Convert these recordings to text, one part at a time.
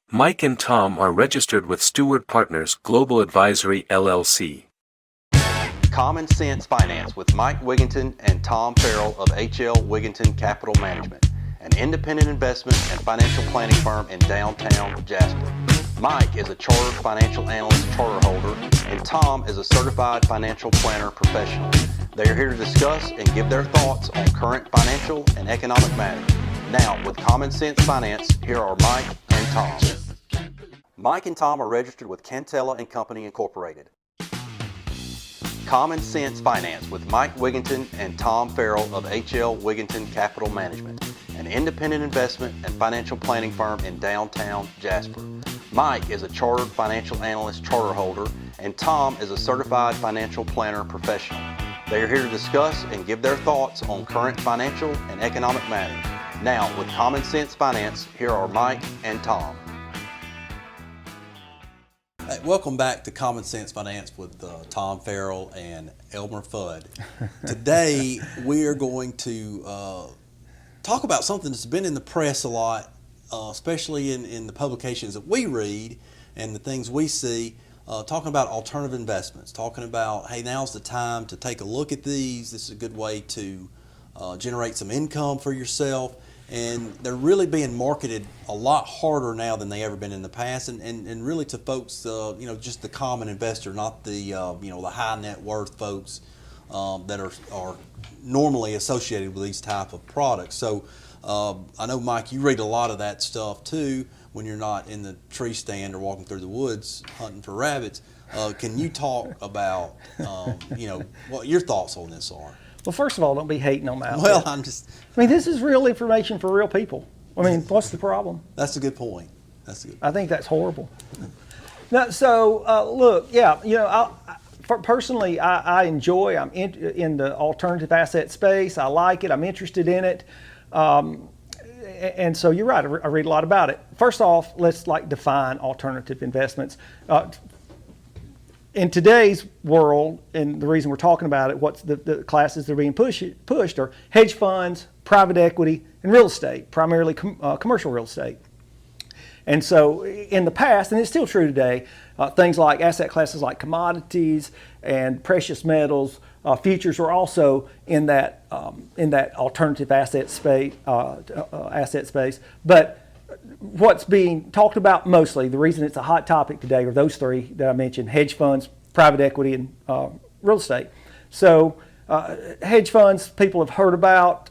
Mike and Tom are registered with Stewart Partners Global Advisory LLC. Common Sense Finance with Mike Wiginton and Tom Farrell of HL Wiginton Capital Management, an independent investment and financial planning firm in downtown Jasper. Mike is a chartered financial analyst charter holder, and Tom is a certified financial planner professional. They are here to discuss and give their thoughts on current financial and economic matters. Now, with Common Sense Finance, here are Mike and Tom. Mike and Tom are registered with Cantella and Company Incorporated. Common Sense Finance with Mike Wiginton and Tom Farrell of HL Wiginton Capital Management, an independent investment and financial planning firm in downtown Jasper. Mike is a chartered financial analyst charter holder, and Tom is a certified financial planner professional. They are here to discuss and give their thoughts on current financial and economic matters. Now, with Common Sense Finance, here are Mike and Tom. Hey, welcome back to Common Sense Finance with Tom Farrell and Elmer Fudd. Today we are going to talk about something that's been in the press a lot, especially in the publications that we read and the things we see, talking about alternative investments, talking about, hey, now's the time to take a look at these. This is a good way to generate some income for yourself. And they're really being marketed a lot harder now than they ever been in the past, and really to folks, just the common investor, not the the high net worth folks that are normally associated with these type of products. So I know, Mike, you read a lot of that stuff too when you're not in the tree stand or walking through the woods hunting for rabbits. Can you talk about what your thoughts on this are? Well, first of all, don't be hating on that. Well, this is real information for real people. I mean, what's the problem? That's a good point. I think that's horrible. Now, so look, yeah, personally, I enjoy. I'm in the alternative asset space. I like it. I'm interested in it. And so you're right. I read a lot about it. First off, let's define alternative investments. In today's world, and the reason we're talking about it, what's the classes that are being pushed are hedge funds, private equity, and real estate, primarily commercial real estate. And so in the past, and it's still true today, things like asset classes like commodities and precious metals, futures are also in that alternative asset space. But what's being talked about mostly, the reason it's a hot topic today, are those three that I mentioned: hedge funds, private equity, and real estate. So hedge funds, people have heard about.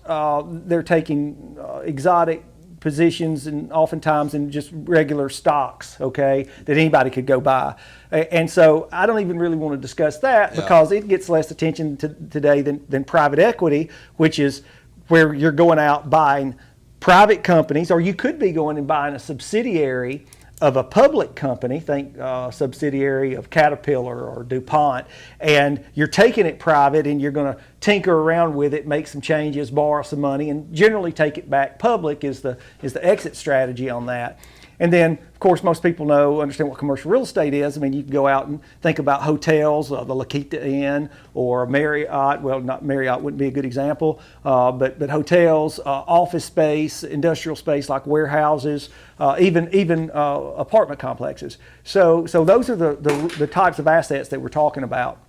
They're taking exotic positions, and oftentimes in just regular stocks, okay, that anybody could go buy. And so I don't even really want to discuss that because it gets less attention today than private equity, which is where you're going out buying private companies, or you could be going and buying a subsidiary of a public company, think subsidiary of Caterpillar or DuPont, and you're taking it private and you're going to tinker around with it, make some changes, borrow some money, and generally take it back public is the exit strategy on that. And then, of course, most people understand what commercial real estate is. I mean, you can go out and think about hotels, the La Quinta Inn, or Marriott. Well, not Marriott wouldn't be a good example, but hotels, office space, industrial space like warehouses, even apartment complexes. So those are the types of assets that we're talking about.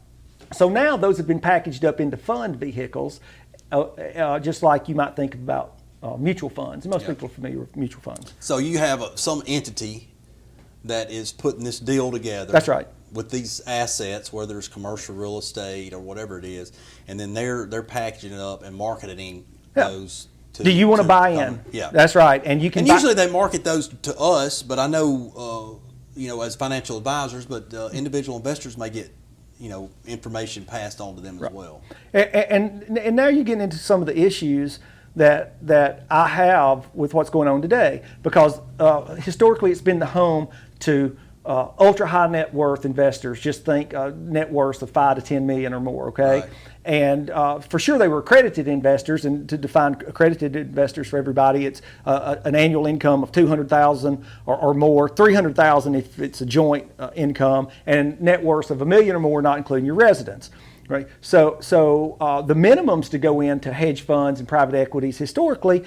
So now those have been packaged up into fund vehicles, just like you might think about mutual funds. And most people are familiar with mutual funds. So you have some entity that is putting this deal together. That's right. With these assets, whether it's commercial real estate or whatever it is, and then they're packaging it up and marketing those. Do you want to buy in? Yeah, that's right. And you can. And usually they market those to us, but I know as financial advisors, but individual investors may get information passed on to them as well. And now you're getting into some of the issues that I have with what's going on today, because historically it's been the home to ultra high net worth investors. Just think net worth of 5 to 10 million or more, okay? Right. And for sure they were accredited investors, and to define accredited investors for everybody, it's an annual income of $200,000 or more, $300,000 if it's a joint income, and net worth of $1 million or more, not including your residence. Right. So the minimums to go into hedge funds and private equities historically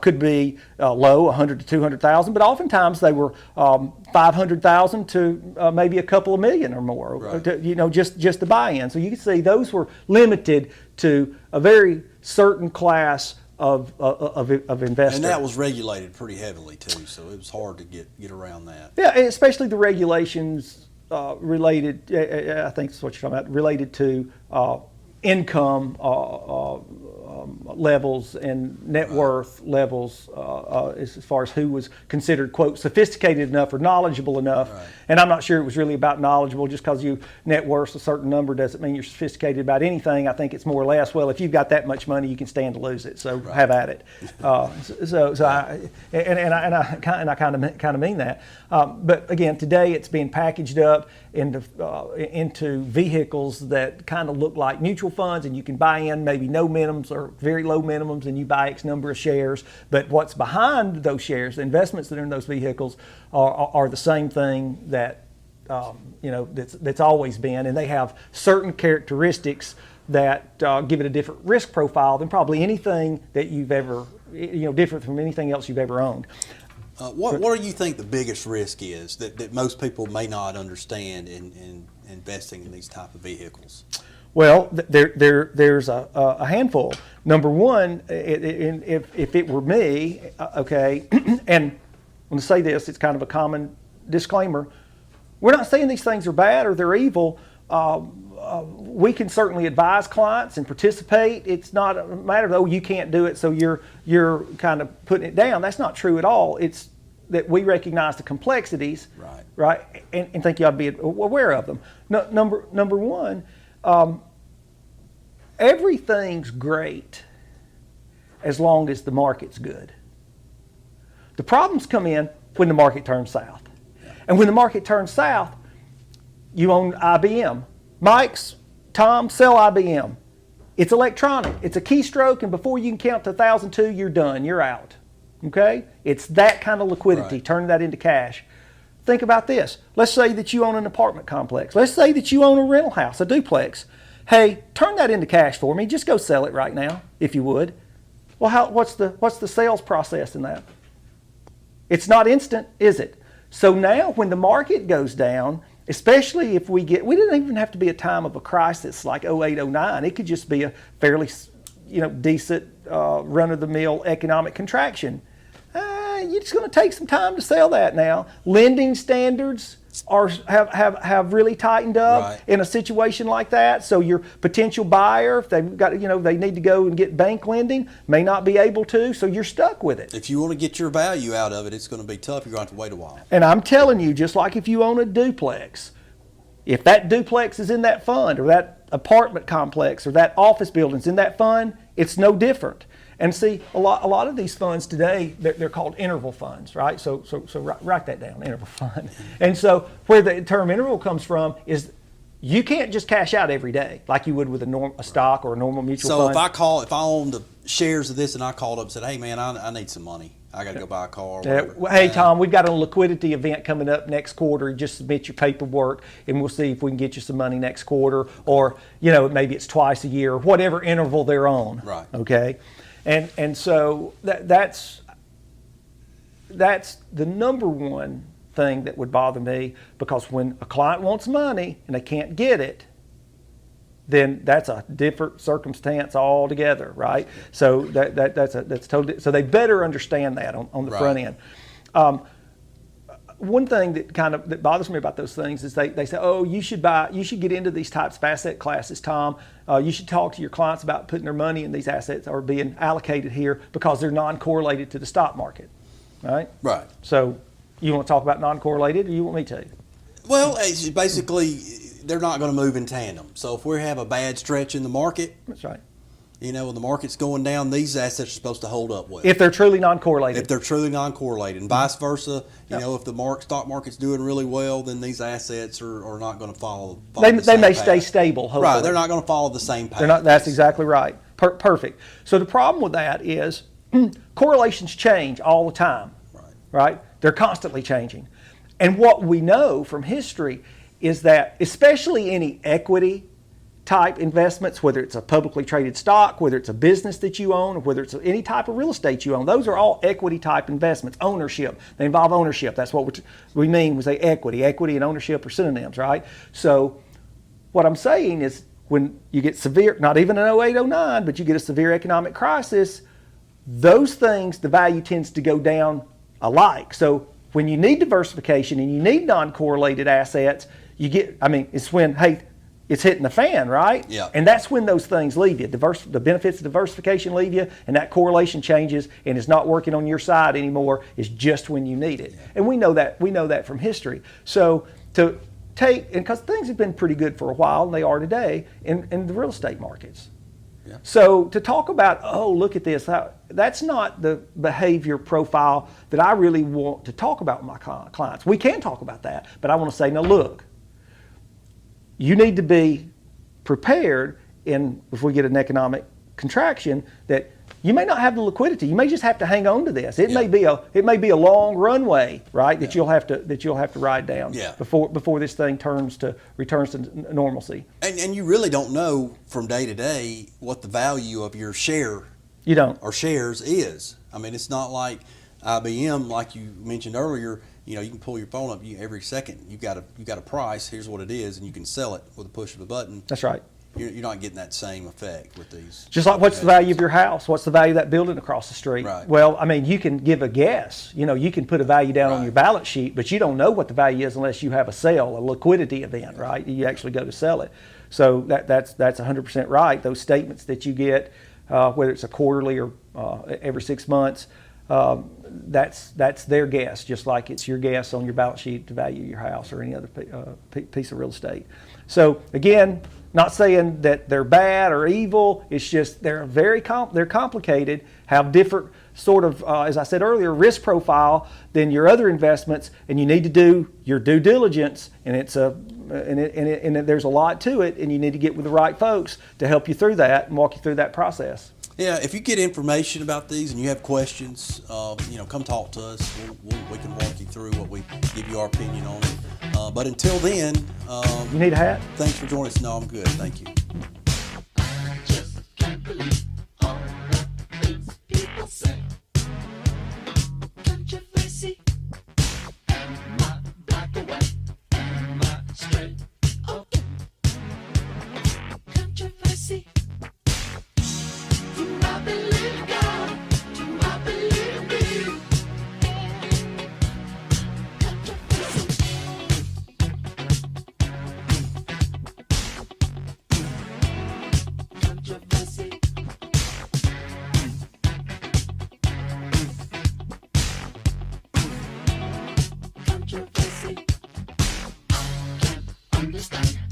could be low, 100 to 200,000, but oftentimes they were 500,000 to maybe a couple of million or more. Right. Just the buy-in. So you can see those were limited to a very certain class of investor. And that was regulated pretty heavily too, so it was hard to get around that. Yeah, especially the regulations related, I think that's what you're talking about, related to income levels and net worth levels as far as who was considered, quote, sophisticated enough or knowledgeable enough. Right. And I'm not sure it was really about knowledgeable. Just because you net worth a certain number doesn't mean you're sophisticated about anything. I think it's more or less, well, if you've got that much money, you can stand to lose it. So have at it. I kind of mean that. But again, today it's being packaged up into vehicles that kind of look like mutual funds, and you can buy in maybe no minimums or very low minimums, and you buy X number of shares. But what's behind those shares, the investments that are in those vehicles, are the same thing that that's always been, and they have certain characteristics that give it a different risk profile than probably anything that you've ever, different from anything else you've ever owned. What do you think the biggest risk is that most people may not understand in investing in these type of vehicles? Well, there's a handful. Number one, if it were me, okay, and I'm going to say this, it's kind of a common disclaimer. We're not saying these things are bad or they're evil. We can certainly advise clients and participate. It's not a matter of, oh, you can't do it, so you're kind of putting it down. That's not true at all. It's that we recognize the complexities, right, and think you ought to be aware of them. Number one, everything's great as long as the market's good. The problems come in when the market turns south. And when the market turns south, you own IBM. Mike's, Tom, sell IBM. It's electronic. It's a keystroke, and before you can count to 1,002, you're done. You're out. Okay? It's that kind of liquidity. Right. Turn that into cash. Think about this. Let's say that you own an apartment complex. Let's say that you own a rental house, a duplex. Hey, turn that into cash for me. Just go sell it right now, if you would. Well, what's the sales process in that? It's not instant, is it? So now when the market goes down, especially if we didn't even have to be a time of a crisis like 08, 09. It could just be a fairly, decent run-of-the-mill economic contraction. You're just going to take some time to sell that now. Lending standards have really tightened up in a situation like that. So your potential buyer, if they've got, they need to go and get bank lending, may not be able to. So you're stuck with it. If you want to get your value out of it, it's going to be tough. You're going to have to wait a while. And I'm telling you, just like if you own a duplex, if that duplex is in that fund, or that apartment complex, or that office building's in that fund, it's no different. And see, a lot of these funds today, they're called interval funds, right? So write that down, interval fund. And so where the term interval comes from is you can't just cash out every day like you would with a stock or a normal mutual fund. So if I own the shares of this and I called up and said, hey man, I need some money. I got to go buy a car or whatever. Hey Tom, we've got a liquidity event coming up next quarter. Just submit your paperwork and we'll see if we can get you some money next quarter, or maybe it's twice a year, or whatever interval they're on. Right. Okay. And so that's the number one thing that would bother me, because when a client wants money and they can't get it, then that's a different circumstance altogether, right? So that's totally, so they better understand that on the front end. One thing that bothers me about those things is they say, oh, you should get into these types of asset classes, Tom. You should talk to your clients about putting their money in these assets or being allocated here because they're non-correlated to the stock market, right? Right. So you want to talk about non-correlated, or you want me to? Well, it's basically, they're not going to move in tandem. So if we have a bad stretch in the market, That's right. When the market's going down, these assets are supposed to hold up well. If they're truly non-correlated. If they're truly non-correlated, and vice versa, if the stock market's doing really well, then these assets are not going to follow They the same may path. Stay stable, hopefully. Right, they're not going to follow the same path. They're not. That's exactly right. Perfect. So the problem with that is correlations change all the time. Right? They're constantly changing. And what we know from history is that, especially any equity type investments, whether it's a publicly traded stock, whether it's a business that you own, or whether it's any type of real estate you own, those are all equity type investments. Ownership, they involve ownership. That's what we mean when we say equity. Equity and ownership are synonyms, right? So what I'm saying is when you get severe, not even an 08, 09, but you get a severe economic crisis, those things, the value tends to go down alike. So when you need diversification and you need non-correlated assets, it's when, hey, it's hitting the fan, right? Yeah. And that's when those things leave you. The benefits of diversification leave you, and that correlation changes, and it's not working on your side anymore. It's just when you need it. Yeah. And we know that from history. So to take, and because things have been pretty good for a while, and they are today, in the real estate markets. Yeah. So to talk about, oh, look at this, that's not the behavior profile that I really want to talk about with my clients. We can talk about that, but I want to say, no, look, you need to be prepared if we get an economic contraction that you may not have the liquidity. You may just have to hang on to this. It may be a long runway, right? That you'll have to ride down before this thing returns to normalcy. And you really don't know from day to day what the value of your share or shares is. I mean, it's not like IBM, like you mentioned earlier. You can pull your phone up every second. You got a price. Here's what it is, and you can sell it with a push of a button. That's right. You're not getting that same effect with these. Just like what's the value of your house? What's the value of that building across the street? Right. Well, I mean, you can give a guess. You can put a value down on your balance sheet, but you don't know what the value is unless you have a sale, a liquidity event, right? You actually go to sell it. So that's 100% right. Those statements that you get, whether it's a quarterly or every 6 months, that's their guess, just like it's your guess on your balance sheet to value your house or any other piece of real estate. So again, not saying that they're bad or evil. It's just they're they're complicated, have different sort of, as I said earlier, risk profile than your other investments, and you need to do your due diligence. And there's a lot to it, and you need to get with the right folks to help you through that and walk you through that process. Yeah, if you get information about these and you have questions, come talk to us. We can walk you through give you our opinion on it. But until then, you need a hat? Thanks for joining us. No, I'm good. Thank you. I just can't believe all the things people say. Controversy. Am I black or white? Am I straight or gay? Controversy. Do I believe God? Do I believe me? Controversy. Controversy. Controversy. I can't understand.